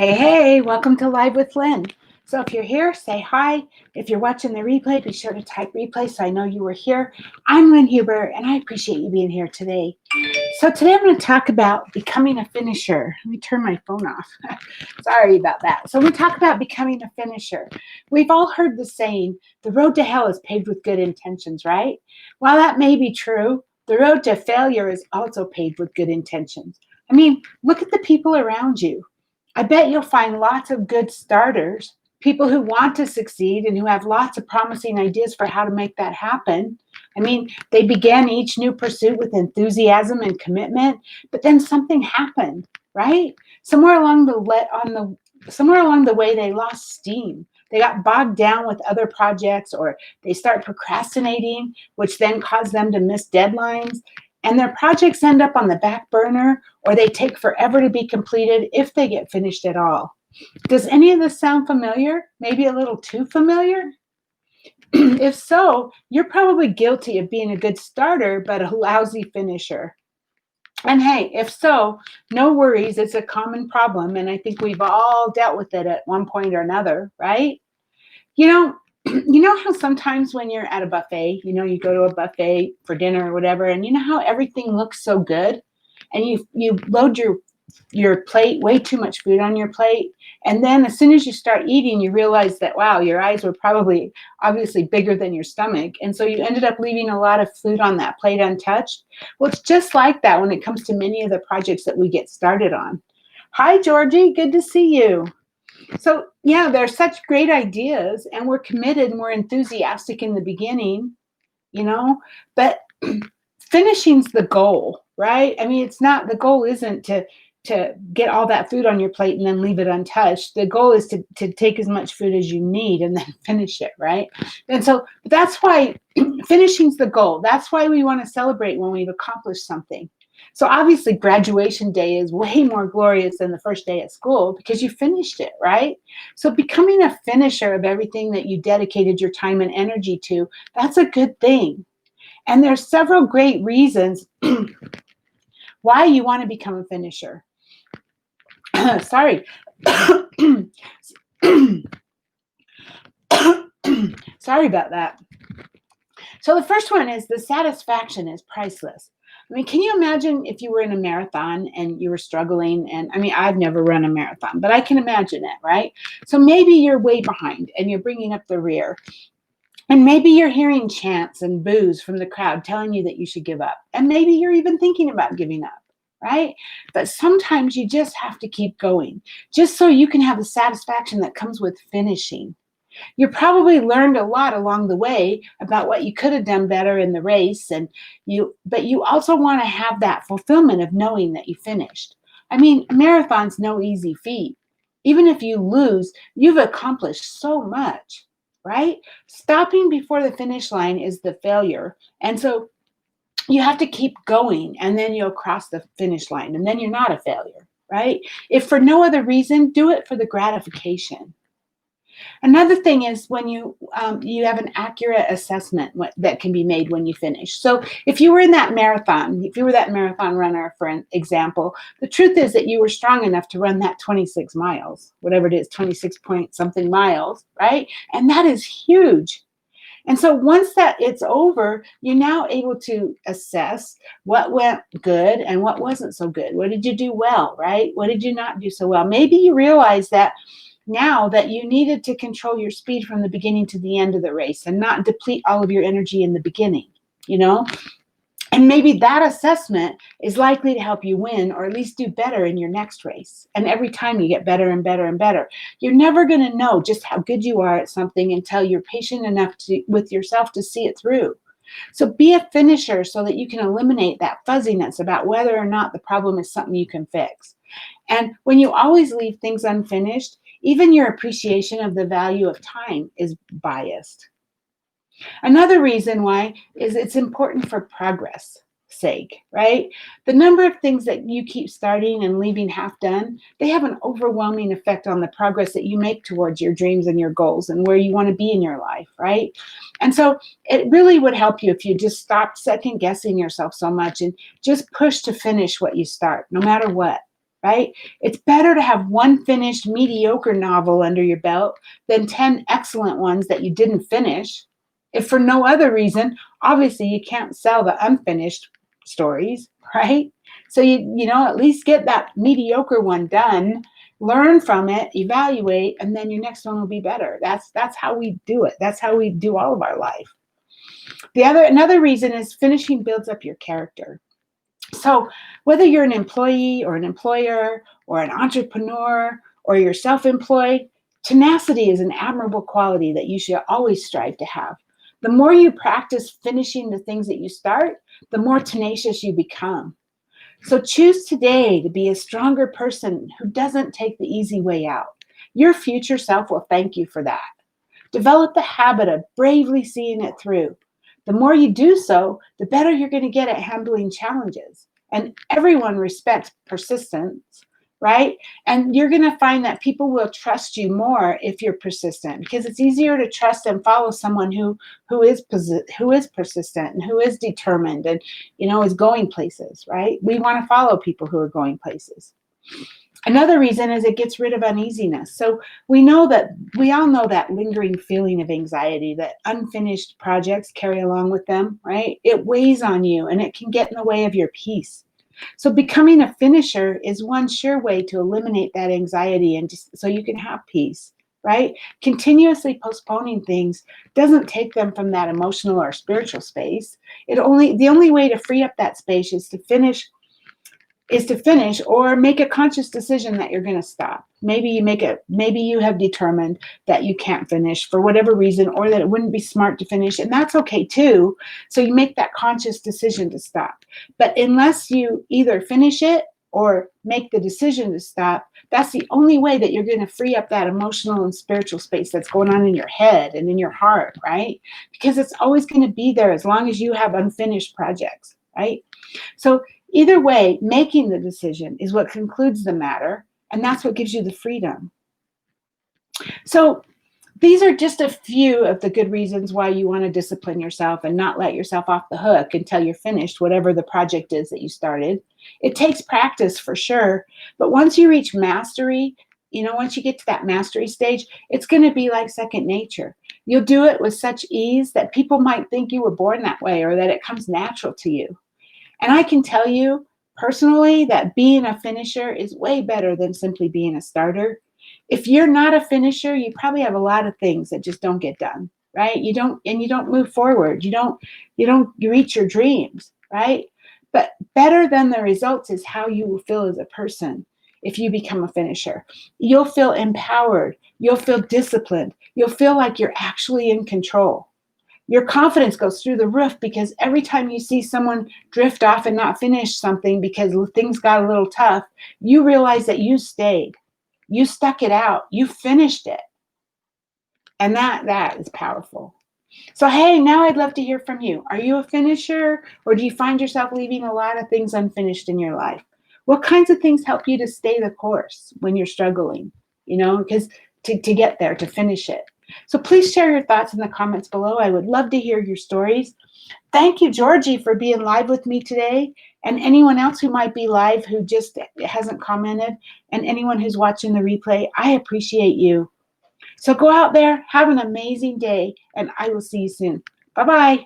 Hey, welcome to Live with Lynn. So if you're here, say hi. If you're watching the replay, be sure to type replay so I know you were here. I'm Lynn Huber, and I appreciate you being here today. So today I'm going to talk about becoming a finisher. Let me turn my phone off. Sorry about that. So we talk about becoming a finisher. We've all heard the saying, the road to hell is paved with good intentions, right? While that may be true, the road to failure is also paved with good intentions. I mean, look at the people around you. I bet you'll find lots of good starters, people who want to succeed and who have lots of promising ideas for how to make that happen. I mean, they began each new pursuit with enthusiasm and commitment, but then something happened, right? Somewhere along the way they lost steam. They got bogged down with other projects, or they start procrastinating, which then caused them to miss deadlines. And their projects end up on the back burner, or they take forever to be completed if they get finished at all. Does any of this sound familiar? Maybe a little too familiar? If so, you're probably guilty of being a good starter, but a lousy finisher. And hey, if so, no worries. It's a common problem. And I think we've all dealt with it at one point or another, right? You know, you know how sometimes when you're at a buffet, you go to a buffet for dinner or whatever, and you know how everything looks so good, and you load your plate, way too much food on your plate, and then as soon as you start eating, you realize that wow, your eyes were probably obviously bigger than your stomach, and so you ended up leaving a lot of food on that plate untouched. Well, it's just like that when it comes to many of the projects that we get started on. Hi, Georgie, good to see you. So, yeah, they're such great ideas, and we're committed and we're enthusiastic in the beginning, you know, but finishing's the goal, right? I mean, it's not, the goal isn't to get all that food on your plate and then leave it untouched. The goal is to take as much food as you need and then finish it, right? And so that's why finishing's the goal. That's why we want to celebrate when we've accomplished something. So obviously graduation day is way more glorious than the first day at school because you finished it, right? So becoming a finisher of everything that you dedicated your time and energy to, that's a good thing. And there's several great reasons why you want to become a finisher. Sorry. Sorry about that. So the first one is the satisfaction is priceless. I mean, can you imagine if you were in a marathon and you were struggling? And I mean, I've never run a marathon, but I can imagine it, right? So maybe you're way behind and you're bringing up the rear. And maybe you're hearing chants and boos from the crowd telling you that you should give up. And maybe you're even thinking about giving up, right? But sometimes you just have to keep going just so you can have the satisfaction that comes with finishing. You probably learned a lot along the way about what you could have done better in the race, but you also want to have that fulfillment of knowing that you finished. I mean, a marathon's no easy feat. Even if you lose, you've accomplished so much, right? Stopping before the finish line is the failure. And so you have to keep going, and then you'll cross the finish line, and then you're not a failure, right? If for no other reason, do it for the gratification. Another thing is when you have an accurate assessment that can be made when you finish. So if you were in that marathon, if you were that marathon runner, for an example, the truth is that you were strong enough to run that 26 miles, whatever it is, 26 point something miles, right? And that is huge. And so once that it's over, you're now able to assess what went good and what wasn't so good. What did you do well, right? What did you not do so well? Maybe you realize that now that you needed to control your speed from the beginning to the end of the race and not deplete all of your energy in the beginning, you know? And maybe that assessment is likely to help you win or at least do better in your next race. And every time you get better and better and better. You're never going to know just how good you are at something until you're patient enough with yourself to see it through. So be a finisher so that you can eliminate that fuzziness about whether or not the problem is something you can fix. And when you always leave things unfinished, even your appreciation of the value of time is biased. Another reason why is it's important for progress sake, right? The number of things that you keep starting and leaving half done, they have an overwhelming effect on the progress that you make towards your dreams and your goals and where you want to be in your life, right? And so it really would help you if you just stopped second guessing yourself so much and just push to finish what you start, no matter what. right? It's better to have one finished mediocre novel under your belt than 10 excellent ones that you didn't finish. If for no other reason, obviously you can't sell the unfinished stories, right? So at least get that mediocre one done, learn from it, evaluate, and then your next one will be better. That's how we do it. That's how we do all of our life. Another reason is finishing builds up your character. So whether you're an employee or an employer or an entrepreneur or you're self-employed, tenacity is an admirable quality that you should always strive to have. The more you practice finishing the things that you start, the more tenacious you become. So choose today to be a stronger person who doesn't take the easy way out. Your future self will thank you for that. Develop the habit of bravely seeing it through. The more you do so, the better you're going to get at handling challenges. And everyone respects persistence, right? And you're going to find that people will trust you more if you're persistent, because it's easier to trust and follow someone who is persistent and who is determined and is going places, right? We want to follow people who are going places. Another reason is it gets rid of uneasiness. So we all know that lingering feeling of anxiety that unfinished projects carry along with them, right? It weighs on you and it can get in the way of your peace. So becoming a finisher is one sure way to eliminate that anxiety and so you can have peace, right? Continuously postponing things doesn't take them from that emotional or spiritual space. The only way to free up that space is to finish or make a conscious decision that you're going to stop. Maybe you have determined that you can't finish for whatever reason, or that it wouldn't be smart to finish, and that's okay too. So you make that conscious decision to stop. But unless you either finish it or make the decision to stop, that's the only way that you're going to free up that emotional and spiritual space that's going on in your head and in your heart, right? Because it's always going to be there as long as you have unfinished projects, right? So either way, making the decision is what concludes the matter, and that's what gives you the freedom. So these are just a few of the good reasons why you want to discipline yourself and not let yourself off the hook until you're finished, whatever the project is that you started. It takes practice for sure, but once you reach mastery, once you get to that mastery stage, it's going to be like second nature. You'll do it with such ease that people might think you were born that way or that it comes natural to you. And I can tell you personally that being a finisher is way better than simply being a starter. If you're not a finisher, you probably have a lot of things that just don't get done, right? You don't move forward. You reach your dreams, right? But better than the results is how you will feel as a person if you become a finisher. You'll feel empowered. You'll feel disciplined. You'll feel like you're actually in control. Your confidence goes through the roof because every time you see someone drift off and not finish something because things got a little tough, you realize that you stayed. You stuck it out. You finished it. And that is powerful. So, hey, now I'd love to hear from you. Are you a finisher, or do you find yourself leaving a lot of things unfinished in your life? What kinds of things help you to stay the course when you're struggling? Because to get there, to finish it. So please share your thoughts in the comments below. I would love to hear your stories. Thank you, Georgie, for being live with me today, and anyone else who might be live who just hasn't commented, and anyone who's watching the replay. I appreciate you. So go out there, have an amazing day, and I will see you soon. Bye-bye.